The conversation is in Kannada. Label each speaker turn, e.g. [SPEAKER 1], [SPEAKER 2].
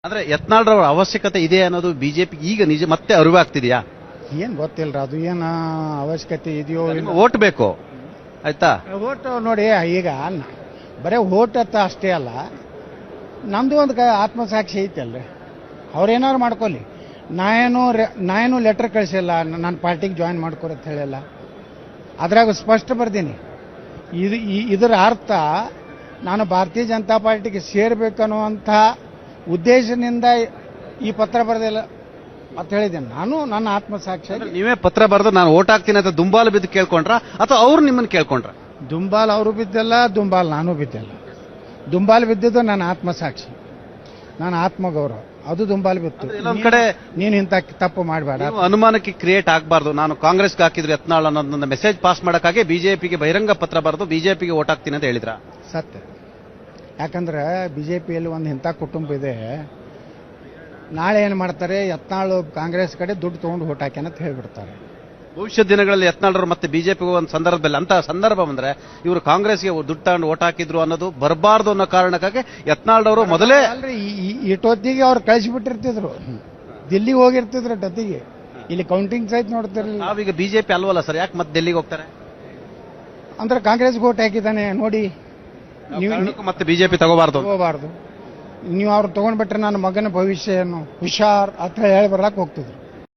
[SPEAKER 1] ಅಂದ್ರೆ ಯತ್ನಾಳ್ರವರ ಅವಶ್ಯಕತೆ ಇದೆ ಅನ್ನೋದು ಬಿಜೆಪಿ ಈಗ ನಿಜ ಮತ್ತೆ ಅರಿವಾಗ್ತಿದೆಯಾ?
[SPEAKER 2] ಏನ್ ಗೊತ್ತಿಲ್ರ ಅದು ಏನು ಅವಶ್ಯಕತೆ ಇದೆಯೋ
[SPEAKER 1] ಓಟ್ ಬೇಕು ಆಯ್ತಾ?
[SPEAKER 2] ಓಟ್ ನೋಡಿ ಈಗ ಬರೇ ಓಟ್ ಅಂತ ಅಷ್ಟೇ ಅಲ್ಲ, ನಮ್ದು ಒಂದು ಆತ್ಮಸಾಕ್ಷಿ ಐತಲ್ರಿ. ಅವ್ರೇನಾದ್ರು ಮಾಡ್ಕೊಳ್ಳಿ. ನಾನೇನು ಲೆಟರ್ ಕಳಿಸಿಲ್ಲ ನನ್ನ ಪಾರ್ಟಿಗೆ ಜಾಯಿನ್ ಮಾಡ್ಕೊರಿ ಅಂತ ಹೇಳಿಲ್ಲ. ಅದ್ರಾಗ ಸ್ಪಷ್ಟ ಬರ್ದೀನಿ. ಇದರ ಅರ್ಥ ನಾನು ಭಾರತೀಯ ಜನತಾ ಪಾರ್ಟಿಗೆ ಸೇರ್ಬೇಕನ್ನುವಂಥ ಉದ್ದೇಶದಿಂದ ಈ ಪತ್ರ ಬರೆದಿಲ್ಲ ಅಂತ ಹೇಳಿದ್ದೇನೆ. ನಾನು ನನ್ನ ಆತ್ಮಸಾಕ್ಷಿ.
[SPEAKER 1] ನೀವೇ ಪತ್ರ ಬರೆದು ನಾನು ಓಟ್ ಹಾಕ್ತೀನಿ ಅಂತ ದುಂಬಾಲು ಬಿದ್ದು ಕೇಳ್ಕೊಂಡ್ರ ಅಥವಾ ಅವ್ರು ನಿಮ್ಮನ್ನು ಕೇಳ್ಕೊಂಡ್ರ?
[SPEAKER 2] ದುಂಬಾಲ್ ಅವರು ಬಿದ್ದಿಲ್ಲ, ದುಂಬಾಲ್ ನಾನು ಬಿದ್ದಿಲ್ಲ. ದುಂಬಾಲ್ ಬಿದ್ದಿದ್ದು ನನ್ನ ಆತ್ಮಸಾಕ್ಷಿ, ನನ್ನ ಆತ್ಮಗೌರವ, ಅದು ದುಂಬಾಲ್ ಬಿತ್ತು.
[SPEAKER 1] ಇನ್ನೊಂದ್ ಕಡೆ
[SPEAKER 2] ನೀನು ಇಂಥ ತಪ್ಪು ಮಾಡಬೇಡ,
[SPEAKER 1] ಅನುಮಾನಕ್ಕೆ ಕ್ರಿಯೇಟ್ ಆಗಬಾರ್ದು. ನಾನು ಕಾಂಗ್ರೆಸ್ಗೆ ಹಾಕಿದ್ರು ಯತ್ನಾಳ್ ಅನ್ನೋದನ್ನ ಮೆಸೇಜ್ ಪಾಸ್ ಮಾಡಕ್ಕಾಗಿ ಬಿಜೆಪಿಗೆ ಬಹಿರಂಗ ಪತ್ರ ಬರೆದು ಬಿಜೆಪಿಗೆ ಓಟ್ ಹಾಕ್ತೀನಿ ಅಂತ ಹೇಳಿದ್ರ?
[SPEAKER 2] ಸತ್ಯ. ಯಾಕಂದ್ರೆ ಬಿಜೆಪಿಯಲ್ಲಿ ಒಂದು ಇಂಥ ಕುಟುಂಬ ಇದೆ, ನಾಳೆ ಏನು ಮಾಡ್ತಾರೆ, ಯತ್ನಾಳು ಕಾಂಗ್ರೆಸ್ ಕಡೆ ದುಡ್ಡು ತಗೊಂಡು ಓಟ್ ಹಾಕ್ಯಾನ ಅಂತ ಹೇಳ್ಬಿಡ್ತಾರೆ.
[SPEAKER 1] ಭವಿಷ್ಯದ ದಿನಗಳಲ್ಲಿ ಯತ್ನಾಳರು ಮತ್ತೆ ಬಿಜೆಪಿಗೆ ಒಂದು ಸಂದರ್ಭದಲ್ಲಿ ಅಂತ ಸಂದರ್ಭ ಬಂದ್ರೆ ಇವರು ಕಾಂಗ್ರೆಸ್ಗೆ ದುಡ್ಡು ತಗೊಂಡು ಓಟ್ ಹಾಕಿದ್ರು ಅನ್ನೋದು ಬರಬಾರ್ದು ಅನ್ನೋ ಕಾರಣಕ್ಕಾಗಿ ಯತ್ನಾಳ್ ಮೊದಲೇ
[SPEAKER 2] ಅಲ್ರಿ ಇಷ್ಟೊತ್ತಿಗೆ ಅವ್ರು ಕಳಿಸಿಬಿಟ್ಟಿರ್ತಿದ್ರು, ದಿಲ್ಲಿಗೆ ಹೋಗಿರ್ತಿದ್ರು ಟೊತ್ತಿಗೆ. ಇಲ್ಲಿ ಕೌಂಟಿಂಗ್ ಸಹಿತ ನೋಡ್ತಿರ್ಲಿಲ್ಲ.
[SPEAKER 1] ನಾವೀಗ ಬಿಜೆಪಿ ಅಲ್ವಲ್ಲ ಸರ್, ಯಾಕೆ ಮತ್ತೆ ಡೆಲ್ಲಿಗೆ ಹೋಗ್ತಾರೆ?
[SPEAKER 2] ಅಂದ್ರೆ ಕಾಂಗ್ರೆಸ್ಗೆ ಓಟ್ ಹಾಕಿದ್ದಾನೆ ನೋಡಿ.
[SPEAKER 1] ನೀವು ಮತ್ತೆ ಬಿಜೆಪಿ ತಗೋಬಾರ್ದು.
[SPEAKER 2] ನೀವು ಅವ್ರು ತಗೊಂಡ್ಬಿಟ್ರೆ ನನ್ನ ಮಗನ ಭವಿಷ್ಯ ಏನು ಹುಷಾರ್ ಅಂತ ಹೇಳಿ ಬರ್ಲಾಕ್ ಹೋಗ್ತಿದ್ರು.